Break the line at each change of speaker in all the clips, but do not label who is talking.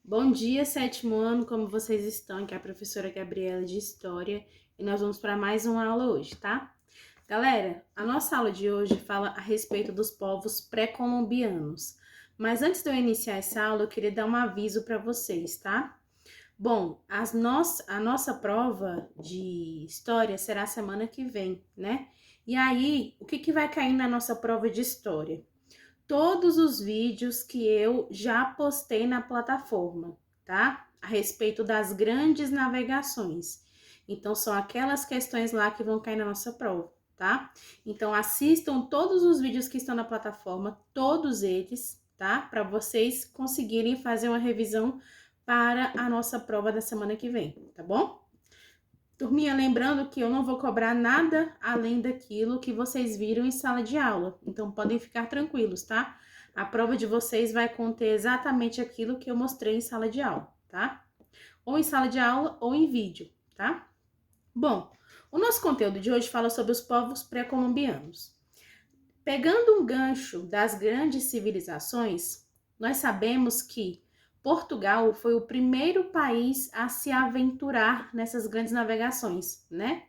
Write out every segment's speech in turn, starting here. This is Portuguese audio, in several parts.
Bom dia, sétimo ano, como vocês estão? Aqui é a professora Gabriela de História e nós vamos para mais uma aula hoje, tá? Galera, a nossa aula de hoje fala a respeito dos povos pré-colombianos. Mas antes de eu iniciar essa aula, eu queria dar um aviso para vocês, tá? Bom, a nossa prova de História será semana que vem, né? E aí, o que vai cair na nossa prova de História? Todos os vídeos que eu já postei na plataforma, tá? A respeito das grandes navegações. Então, são aquelas questões lá que vão cair na nossa prova, tá? Então, assistam todos os vídeos que estão na plataforma, todos eles, tá? Para vocês conseguirem fazer uma revisão para a nossa prova da semana que vem, tá bom? Turminha, lembrando que eu não vou cobrar nada além daquilo que vocês viram em sala de aula. Então, podem ficar tranquilos, tá? A prova de vocês vai conter exatamente aquilo que eu mostrei em sala de aula, tá? Ou em sala de aula ou em vídeo, tá? Bom, o nosso conteúdo de hoje fala sobre os povos pré-colombianos. Pegando um gancho das grandes civilizações, nós sabemos que Portugal foi o primeiro país a se aventurar nessas grandes navegações, né?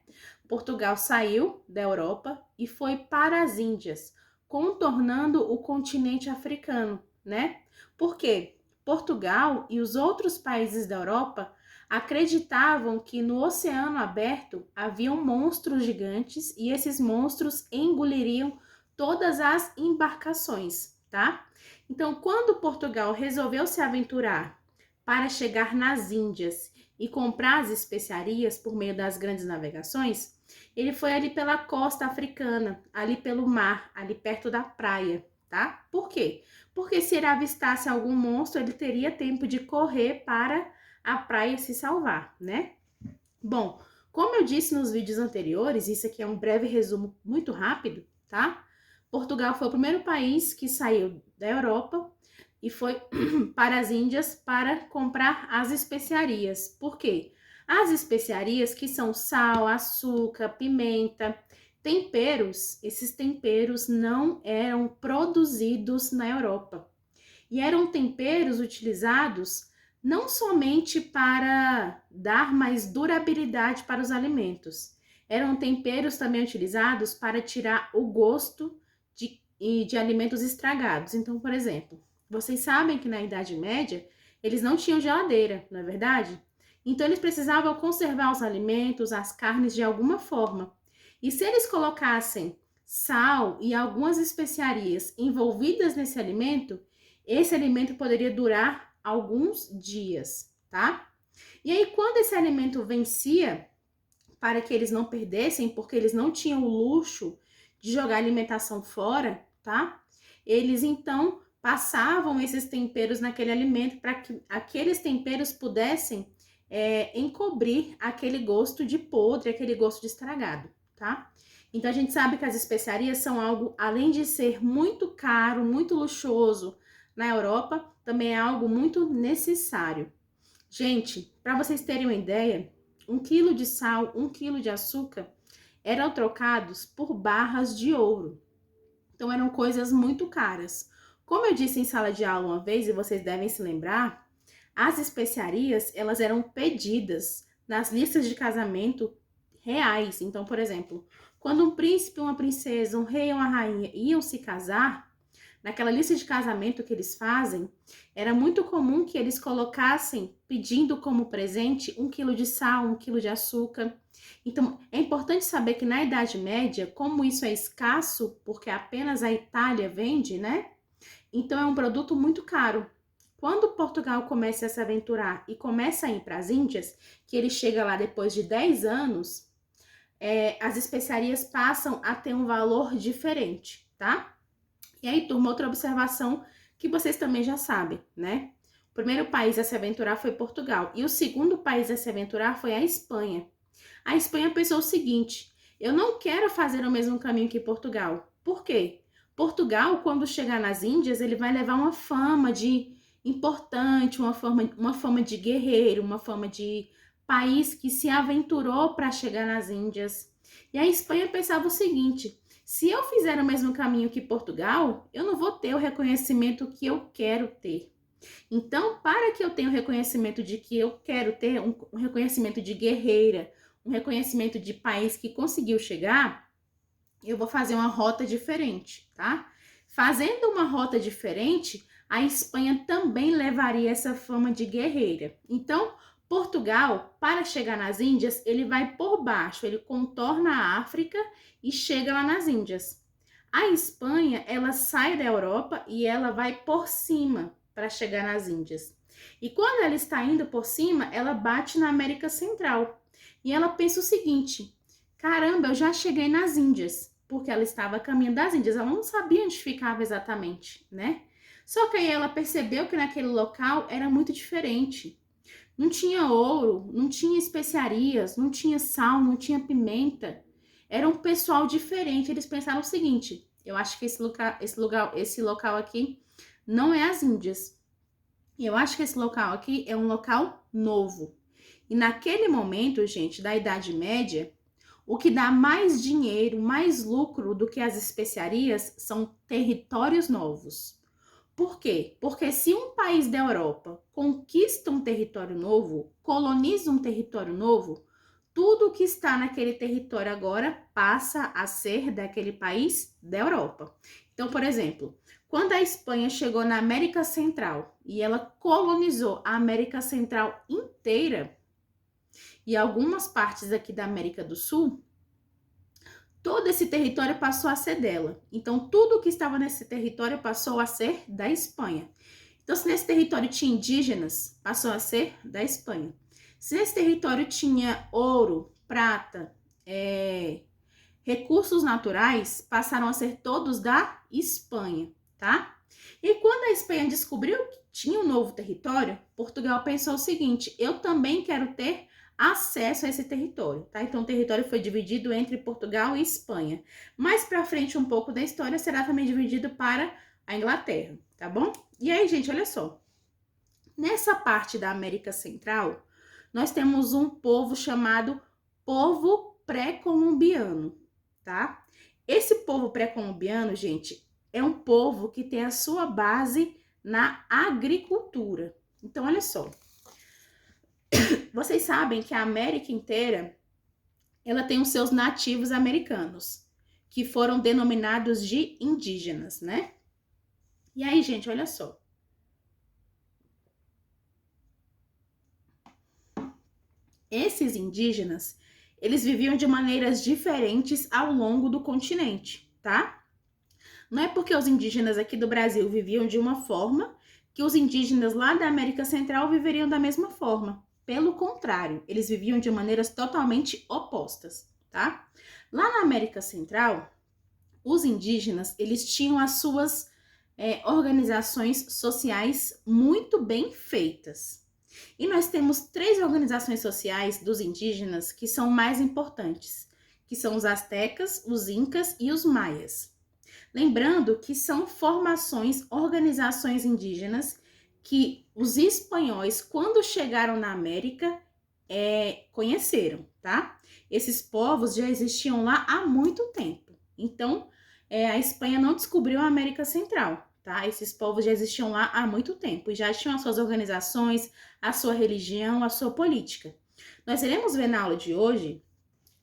Portugal saiu da Europa e foi para as Índias, contornando o continente africano, né? Por quê? Portugal e os outros países da Europa acreditavam que no oceano aberto haviam monstros gigantes e esses monstros engoliriam todas as embarcações, tá? Então, quando Portugal resolveu se aventurar para chegar nas Índias e comprar as especiarias por meio das grandes navegações, ele foi ali pela costa africana, ali pelo mar, ali perto da praia, tá? Por quê? Porque se ele avistasse algum monstro, ele teria tempo de correr para a praia se salvar, né? Bom, como eu disse nos vídeos anteriores, isso aqui é um breve resumo muito rápido, tá? Portugal foi o primeiro país que saiu da Europa e foi para as Índias para comprar as especiarias. Por quê? As especiarias que são sal, açúcar, pimenta, temperos, esses temperos não eram produzidos na Europa. E eram temperos utilizados não somente para dar mais durabilidade para os alimentos, eram temperos também utilizados para tirar o gosto de alimentos estragados. Então, por exemplo, vocês sabem que na Idade Média eles não tinham geladeira, não é verdade? Então, eles precisavam conservar os alimentos, as carnes de alguma forma. E se eles colocassem sal e algumas especiarias envolvidas nesse alimento, esse alimento poderia durar alguns dias, tá? E aí, quando esse alimento vencia, para que eles não perdessem, porque eles não tinham o luxo de jogar alimentação fora, tá? Eles então passavam esses temperos naquele alimento para que aqueles temperos pudessem encobrir aquele gosto de podre, aquele gosto de estragado, tá? Então a gente sabe que as especiarias são algo, além de ser muito caro, muito luxuoso na Europa, também é algo muito necessário. Gente, para vocês terem uma ideia, 1 quilo de sal, 1 quilo de açúcar eram trocados por barras de ouro. Então eram coisas muito caras. Como eu disse em sala de aula uma vez, e vocês devem se lembrar, as especiarias, elas eram pedidas nas listas de casamento reais. Então, por exemplo, quando um príncipe, uma princesa, um rei ou uma rainha iam se casar, naquela lista de casamento que eles fazem, era muito comum que eles colocassem, pedindo como presente, 1 quilo de sal, 1 quilo de açúcar. Então, é importante saber que na Idade Média, como isso é escasso, porque apenas a Itália vende, né? Então, é um produto muito caro. Quando Portugal começa a se aventurar e começa a ir para as Índias, que ele chega lá depois de 10 anos, as especiarias passam a ter um valor diferente, tá? E aí, turma, outra observação que vocês também já sabem, né? O primeiro país a se aventurar foi Portugal e o segundo país a se aventurar foi a Espanha. A Espanha pensou o seguinte: eu não quero fazer o mesmo caminho que Portugal. Por quê? Portugal, quando chegar nas Índias, ele vai levar uma fama de importante, uma fama de guerreiro, uma fama de país que se aventurou para chegar nas Índias. E a Espanha pensava o seguinte: se eu fizer o mesmo caminho que Portugal, eu não vou ter o reconhecimento que eu quero ter. Então, para que eu tenha o reconhecimento de que eu quero ter um reconhecimento de guerreira, um reconhecimento de país que conseguiu chegar, eu vou fazer uma rota diferente, tá? Fazendo uma rota diferente, a Espanha também levaria essa fama de guerreira. Então, Portugal, para chegar nas Índias, ele vai por baixo, ele contorna a África e chega lá nas Índias. A Espanha, ela sai da Europa e ela vai por cima para chegar nas Índias. E quando ela está indo por cima, ela bate na América Central. E ela pensa o seguinte: caramba, eu já cheguei nas Índias, porque ela estava a caminho das Índias, ela não sabia onde ficava exatamente, né? Só que aí ela percebeu que naquele local era muito diferente. Não tinha ouro, não tinha especiarias, não tinha sal, não tinha pimenta. Era um pessoal diferente. Eles pensaram o seguinte: eu acho que esse local aqui não é as Índias. Eu acho que esse local aqui é um local novo. E naquele momento, gente, da Idade Média, o que dá mais dinheiro, mais lucro do que as especiarias são territórios novos. Por quê? Porque se um país da Europa conquista um território novo, coloniza um território novo, tudo que está naquele território agora passa a ser daquele país da Europa. Então, por exemplo, quando a Espanha chegou na América Central e ela colonizou a América Central inteira e algumas partes aqui da América do Sul, todo esse território passou a ser dela. Então, tudo que estava nesse território passou a ser da Espanha. Então, se nesse território tinha indígenas, passou a ser da Espanha. Se nesse território tinha ouro, prata, recursos naturais, passaram a ser todos da Espanha, tá? E quando a Espanha descobriu que tinha um novo território, Portugal pensou o seguinte: eu também quero ter acesso a esse território, tá? Então, o território foi dividido entre Portugal e Espanha. Mais para frente, um pouco da história será também dividido para a Inglaterra, tá bom? E aí, gente, olha só. Nessa parte da América Central, nós temos um povo chamado povo pré-colombiano, tá? Esse povo pré-colombiano, gente, é um povo que tem a sua base na agricultura. Então, olha só. Vocês sabem que a América inteira, ela tem os seus nativos americanos, que foram denominados de indígenas, né? E aí, gente, olha só. Esses indígenas, eles viviam de maneiras diferentes ao longo do continente, tá? Não é porque os indígenas aqui do Brasil viviam de uma forma que os indígenas lá da América Central viveriam da mesma forma. Pelo contrário, eles viviam de maneiras totalmente opostas, tá? Lá na América Central, os indígenas, eles tinham as suas organizações sociais muito bem feitas. E nós temos 3 organizações sociais dos indígenas que são mais importantes, que são os astecas, os incas e os maias. Lembrando que são formações, organizações indígenas que os espanhóis, quando chegaram na América, conheceram, tá? Esses povos já existiam lá há muito tempo. Então, a Espanha não descobriu a América Central, tá? Esses povos já existiam lá há muito tempo e já tinham as suas organizações, a sua religião, a sua política. Nós iremos ver na aula de hoje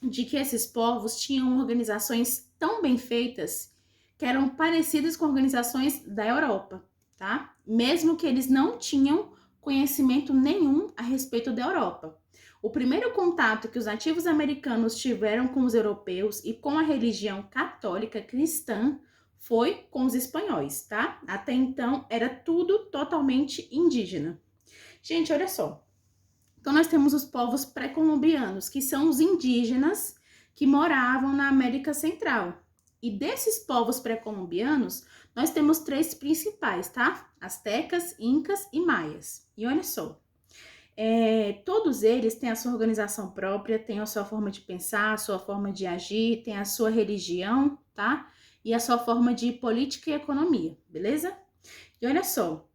de que esses povos tinham organizações tão bem feitas que eram parecidas com organizações da Europa, tá? Mesmo que eles não tinham conhecimento nenhum a respeito da Europa. O primeiro contato que os nativos americanos tiveram com os europeus e com a religião católica cristã foi com os espanhóis, tá? Até então era tudo totalmente indígena. Gente, olha só. Então nós temos os povos pré-colombianos, que são os indígenas que moravam na América Central. E desses povos pré-colombianos, nós temos 3 principais, tá? Astecas, incas e maias. E olha só, todos eles têm a sua organização própria, têm a sua forma de pensar, a sua forma de agir, têm a sua religião, tá? E a sua forma de política e economia, beleza? E olha só,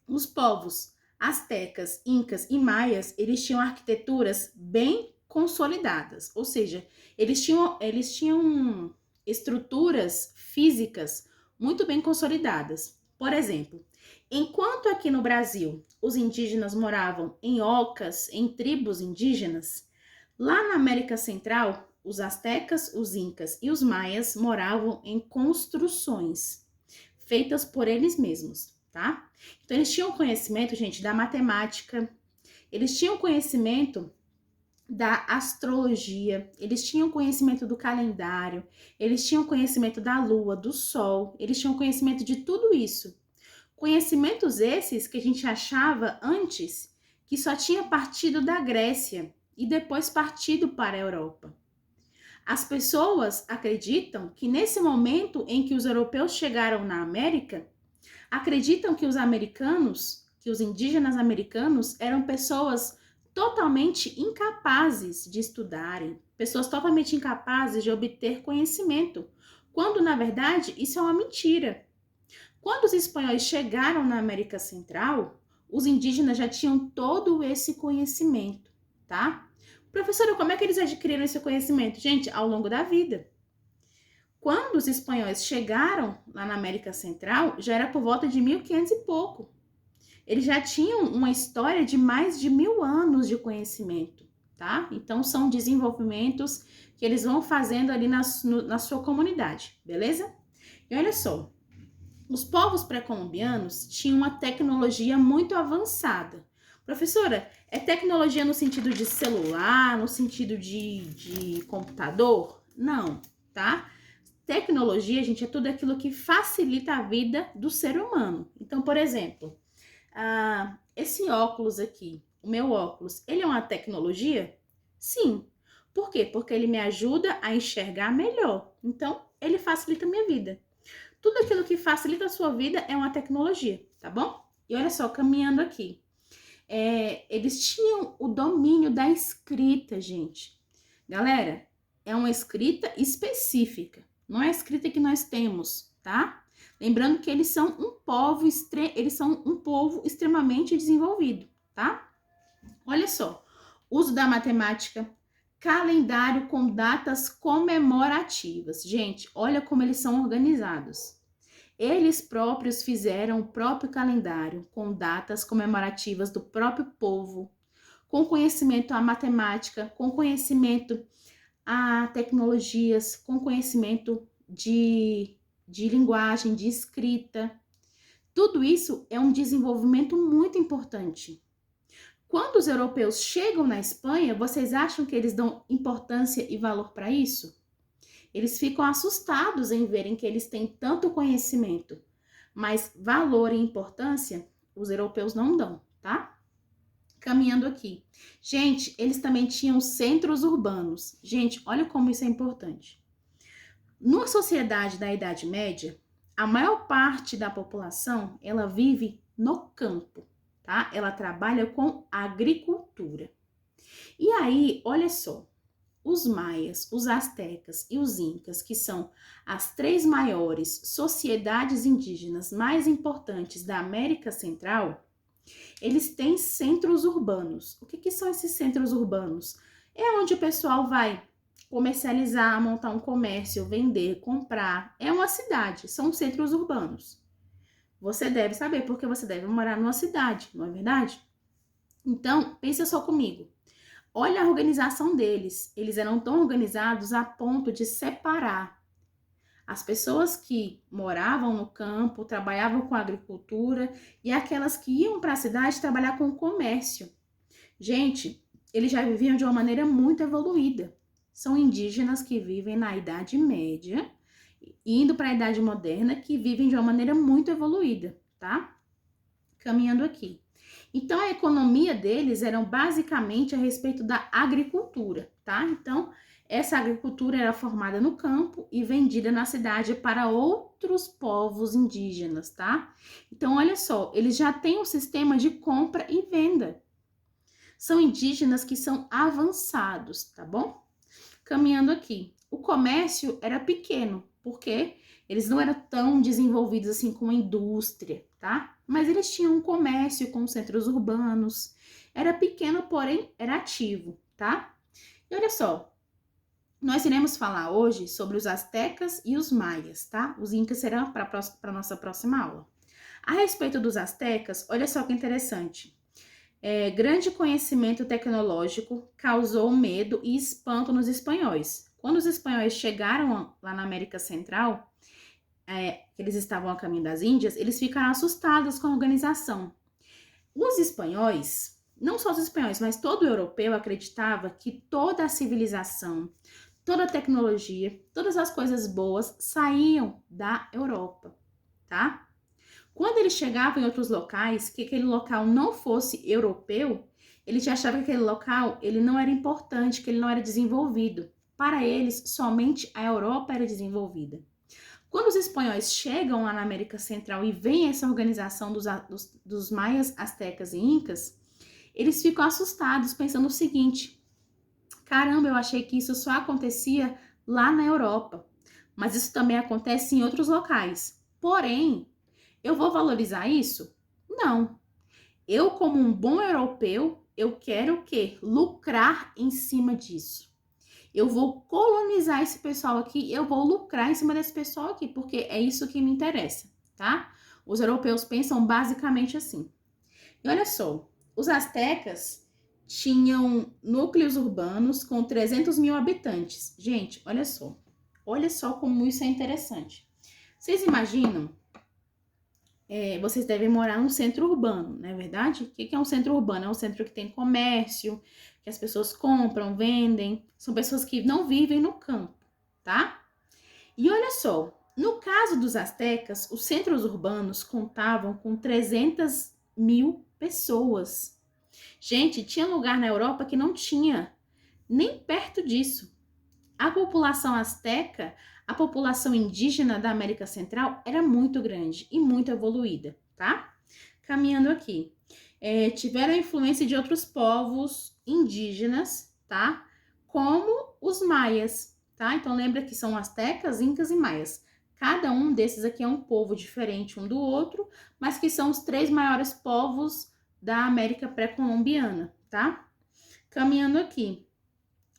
os povos astecas, incas e maias, eles tinham arquiteturas bem consolidadas, ou seja, eles tinham estruturas físicas muito bem consolidadas. Por exemplo, Enquanto aqui no Brasil os indígenas moravam em ocas, em tribos indígenas, lá na América Central, os astecas, os incas e os maias moravam em construções feitas por eles mesmos, tá? Então eles tinham conhecimento, gente, da matemática, eles tinham conhecimento da astrologia, eles tinham conhecimento do calendário, eles tinham conhecimento da lua, do sol, eles tinham conhecimento de tudo isso. Conhecimentos esses que a gente achava antes que só tinha partido da Grécia e depois partido para a Europa. As pessoas acreditam que nesse momento em que os europeus chegaram na América, acreditam que os americanos, que os indígenas americanos eram pessoas totalmente incapazes de estudarem, pessoas totalmente incapazes de obter conhecimento, quando na verdade isso é uma mentira. Quando os espanhóis chegaram na América Central, os indígenas já tinham todo esse conhecimento, tá? Professora, como é que eles adquiriram esse conhecimento? Gente, ao longo da vida. Quando os espanhóis chegaram lá na América Central, já era por volta de 1500 e pouco. Eles já tinham uma história de mais de 1000 anos de conhecimento, tá? Então, são desenvolvimentos que eles vão fazendo ali na sua comunidade, beleza? E olha só, os povos pré-colombianos tinham uma tecnologia muito avançada. Professora, é tecnologia no sentido de celular, no sentido de computador? Não, tá? Tecnologia, gente, é tudo aquilo que facilita a vida do ser humano. Então, por exemplo, esse óculos aqui, o meu óculos, ele é uma tecnologia? Sim. Por quê? Porque ele me ajuda a enxergar melhor. Então, ele facilita a minha vida. Tudo aquilo que facilita a sua vida é uma tecnologia, tá bom? E olha só, caminhando aqui. Eles tinham o domínio da escrita, gente. Galera, é uma escrita específica. Não é a escrita que nós temos, tá? Lembrando que eles são um povo extremamente desenvolvido, tá? Olha só, uso da matemática, calendário com datas comemorativas. Gente, olha como eles são organizados. Eles próprios fizeram o próprio calendário com datas comemorativas do próprio povo, com conhecimento à matemática, com conhecimento a tecnologias, com conhecimento de linguagem, de escrita. Tudo isso é um desenvolvimento muito importante. Quando os europeus chegam na Espanha, vocês acham que eles dão importância e valor para isso? Eles ficam assustados em verem que eles têm tanto conhecimento, mas valor e importância os europeus não dão, tá? Caminhando aqui. Gente, eles também tinham centros urbanos. Gente, olha como isso é importante. Numa sociedade da Idade Média, a maior parte da população, ela vive no campo, tá? Ela trabalha com agricultura. E aí, olha só, os maias, os astecas e os incas, que são as 3 maiores sociedades indígenas mais importantes da América Central, eles têm centros urbanos. O que são esses centros urbanos? É onde o pessoal vai comercializar, montar um comércio, vender, comprar. É uma cidade, são centros urbanos. Você deve saber porque você deve morar numa cidade, não é verdade? Então, pensa só comigo. Olha a organização deles. Eles eram tão organizados a ponto de separar as pessoas que moravam no campo, trabalhavam com agricultura e aquelas que iam para a cidade trabalhar com comércio. Gente, eles já viviam de uma maneira muito evoluída. São indígenas que vivem na Idade Média, indo para a Idade Moderna, que vivem de uma maneira muito evoluída, tá? Caminhando aqui. Então, a economia deles era basicamente a respeito da agricultura, tá? Então, essa agricultura era formada no campo e vendida na cidade para outros povos indígenas, tá? Então, olha só, eles já têm um sistema de compra e venda. São indígenas que são avançados, tá bom? Caminhando aqui. O comércio era pequeno, porque eles não eram tão desenvolvidos assim com a indústria, tá? Mas eles tinham um comércio com centros urbanos. Era pequeno, porém era ativo, tá? E olha só, nós iremos falar hoje sobre os astecas e os maias, tá? Os incas serão para a nossa próxima aula. A respeito dos astecas, olha só que interessante. Grande conhecimento tecnológico causou medo e espanto nos espanhóis. Quando os espanhóis chegaram lá na América Central, eles estavam a caminho das Índias, eles ficaram assustados com a organização. Os espanhóis, não só os espanhóis, mas todo europeu acreditava que toda a civilização, toda a tecnologia, todas as coisas boas saíam da Europa, tá? Quando ele chegava em outros locais, que aquele local não fosse europeu, ele já achava que aquele local ele não era importante, que ele não era desenvolvido. Para eles, somente a Europa era desenvolvida. Quando os espanhóis chegam lá na América Central e veem essa organização dos maias, astecas e incas, eles ficam assustados, pensando o seguinte: caramba, eu achei que isso só acontecia lá na Europa, mas isso também acontece em outros locais. Porém, eu vou valorizar isso? Não. Eu, como um bom europeu, eu quero o quê? Lucrar em cima disso. Eu vou colonizar esse pessoal aqui, eu vou lucrar em cima desse pessoal aqui, porque é isso que me interessa, tá? Os europeus pensam basicamente assim. E olha só, os astecas tinham núcleos urbanos com 300 mil habitantes. Gente, olha só como isso é interessante. Vocês imaginam? Vocês devem morar num centro urbano, não é verdade? O que é um centro urbano? É um centro que tem comércio, que as pessoas compram, vendem. São pessoas que não vivem no campo, tá? E olha só, no caso dos astecas, os centros urbanos contavam com 300 mil pessoas. Gente, tinha lugar na Europa que não tinha nem perto disso. A população asteca, a população indígena da América Central era muito grande e muito evoluída, tá? Caminhando aqui. Tiveram influência de outros povos indígenas, tá? Como os maias, tá? Então lembra que são astecas, incas e maias. Cada um desses aqui é um povo diferente um do outro, mas que são os 3 maiores povos da América pré-colombiana, tá? Caminhando aqui.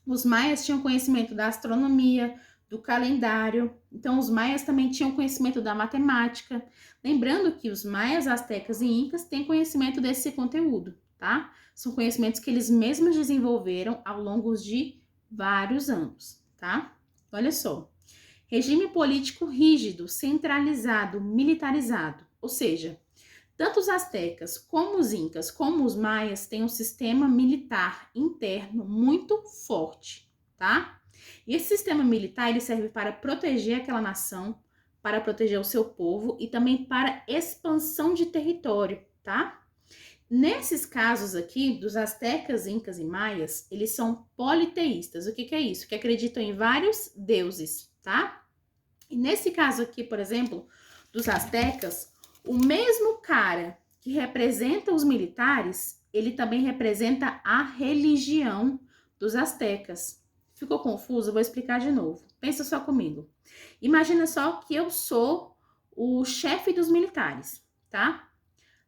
Os maias tinham conhecimento da astronomia, do calendário. Então, os maias também tinham conhecimento da matemática. Lembrando que os maias, astecas e incas têm conhecimento desse conteúdo, tá? São conhecimentos que eles mesmos desenvolveram ao longo de vários anos, tá? Olha só. Regime político rígido, centralizado, militarizado. Ou seja, tanto os astecas, como os incas, como os maias têm um sistema militar interno muito forte, tá? E esse sistema militar, ele serve para proteger aquela nação, para proteger o seu povo e também para expansão de território, tá? Nesses casos aqui, dos astecas, incas e maias, eles são politeístas. O que é isso? Que acreditam em vários deuses, tá? E nesse caso aqui, por exemplo, dos astecas, o mesmo cara que representa os militares, ele também representa a religião dos astecas. Ficou confuso? Eu vou explicar de novo. Pensa só comigo. Imagina só que eu sou o chefe dos militares, tá?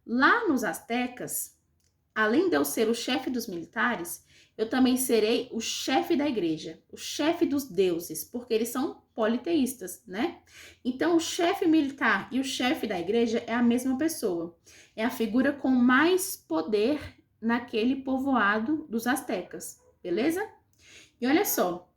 Lá nos astecas, além de eu ser o chefe dos militares, eu também serei o chefe da igreja, o chefe dos deuses, porque eles são politeístas, né? Então, o chefe militar e o chefe da igreja é a mesma pessoa. É a figura com mais poder naquele povoado dos astecas, beleza? E olha só,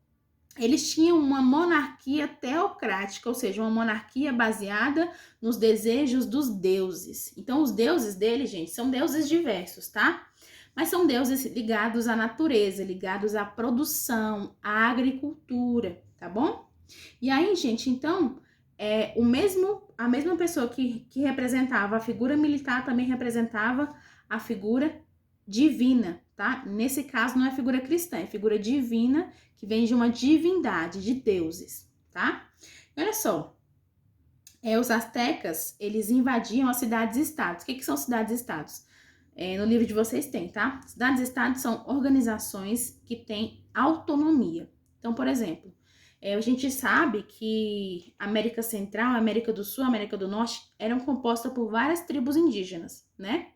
eles tinham uma monarquia teocrática, ou seja, uma monarquia baseada nos desejos dos deuses. Então, os deuses deles, gente, são deuses diversos, tá? Mas são deuses ligados à natureza, ligados à produção, à agricultura, tá bom? E aí, gente, então, a mesma pessoa que representava a figura militar também representava a figura divina, tá? Nesse caso, não é figura cristã, é figura divina, que vem de uma divindade, de deuses, tá? E olha só, os astecas, eles invadiam as cidades-estados. O que são cidades-estados? No livro de vocês tem, tá? Cidades-estados são organizações que têm autonomia. Então, por exemplo, a gente sabe que a América Central, a América do Sul, a América do Norte eram compostas por várias tribos indígenas, né?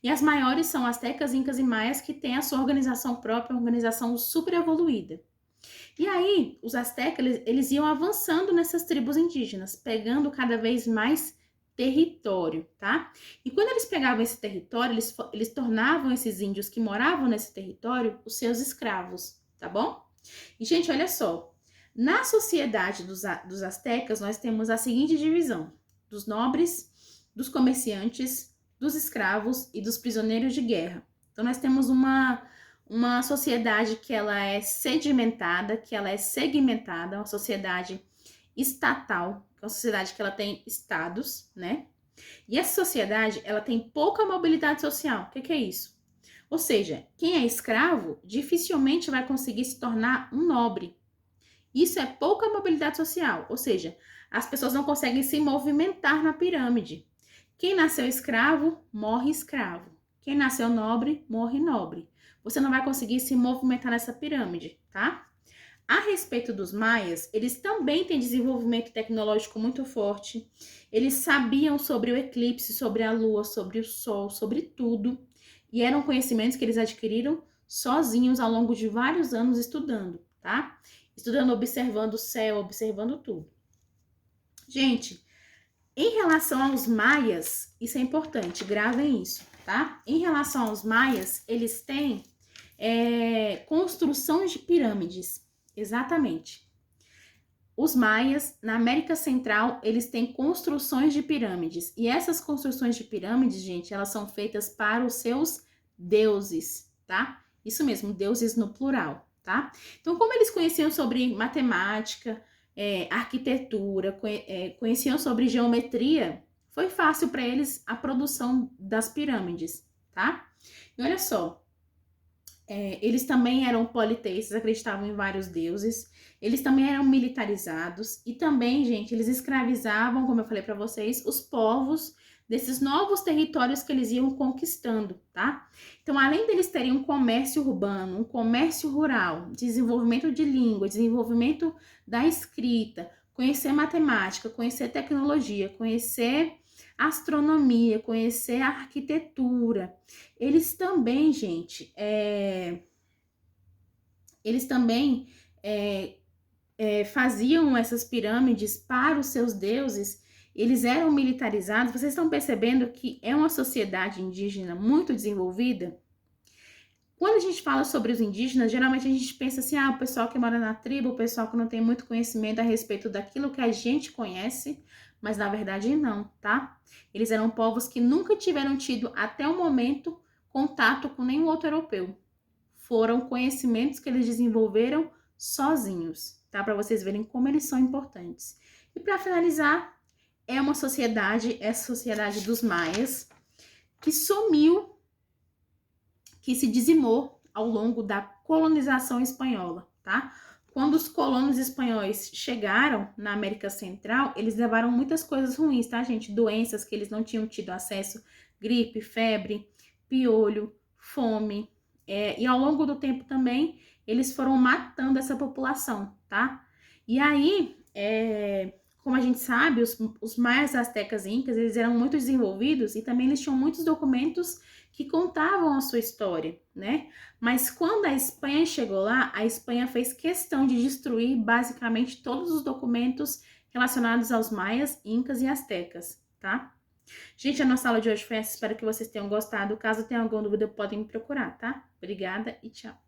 E as maiores são astecas, incas e maias, que têm a sua organização própria, uma organização super evoluída. E aí, os astecas, eles iam avançando nessas tribos indígenas, pegando cada vez mais território, tá? E quando eles pegavam esse território, eles tornavam esses índios que moravam nesse território os seus escravos, tá bom? E, gente, olha só. Na sociedade dos astecas, nós temos a seguinte divisão: dos nobres, dos comerciantes, dos escravos e dos prisioneiros de guerra. Então, nós temos uma sociedade que ela é sedimentada, que ela é segmentada, uma sociedade estatal, que é uma sociedade que ela tem estados, né? E essa sociedade, ela tem pouca mobilidade social. O que é isso? Ou seja, quem é escravo dificilmente vai conseguir se tornar um nobre. Isso é pouca mobilidade social, ou seja, as pessoas não conseguem se movimentar na pirâmide. Quem nasceu escravo, morre escravo. Quem nasceu nobre, morre nobre. Você não vai conseguir se movimentar nessa pirâmide, tá? A respeito dos maias, eles também têm desenvolvimento tecnológico muito forte. Eles sabiam sobre o eclipse, sobre a lua, sobre o sol, sobre tudo. E eram conhecimentos que eles adquiriram sozinhos ao longo de vários anos estudando, tá? Estudando, observando o céu, observando tudo. Gente, em relação aos maias, isso é importante, gravem isso, tá? Em relação aos maias, eles têm construções de pirâmides. Exatamente. Os maias, na América Central, eles têm construções de pirâmides. E essas construções de pirâmides, gente, elas são feitas para os seus deuses, tá? Isso mesmo, deuses no plural, tá? Então, como eles conheciam sobre matemática, arquitetura, conheciam sobre geometria, foi fácil para eles a produção das pirâmides, tá? E olha só, eles também eram politeístas, acreditavam em vários deuses. Eles também eram militarizados e também, gente, eles escravizavam, como eu falei para vocês, os povos desses novos territórios que eles iam conquistando, tá? Então, além deles terem um comércio urbano, um comércio rural, desenvolvimento de língua, desenvolvimento da escrita, conhecer matemática, conhecer tecnologia, conhecer astronomia, conhecer a arquitetura. Eles também, gente, faziam essas pirâmides para os seus deuses. Eles eram militarizados. Vocês estão percebendo que é uma sociedade indígena muito desenvolvida? Quando a gente fala sobre os indígenas, geralmente a gente pensa assim, o pessoal que mora na tribo, o pessoal que não tem muito conhecimento a respeito daquilo que a gente conhece, mas na verdade não, tá? Eles eram povos que nunca tiveram tido, até o momento, contato com nenhum outro europeu. Foram conhecimentos que eles desenvolveram sozinhos, tá? Para vocês verem como eles são importantes. E para finalizar, essa sociedade dos maias, que sumiu, que se dizimou ao longo da colonização espanhola, tá? Quando os colonos espanhóis chegaram na América Central, eles levaram muitas coisas ruins, tá, gente? Doenças que eles não tinham tido acesso, gripe, febre, piolho, fome. E ao longo do tempo também, eles foram matando essa população, tá? E aí, como a gente sabe, os maias, astecas e incas, eles eram muito desenvolvidos e também eles tinham muitos documentos que contavam a sua história, né? Mas quando a Espanha chegou lá, a Espanha fez questão de destruir basicamente todos os documentos relacionados aos maias, incas e astecas, tá? Gente, a nossa aula de hoje foi essa. Espero que vocês tenham gostado. Caso tenham alguma dúvida, podem me procurar, tá? Obrigada e tchau.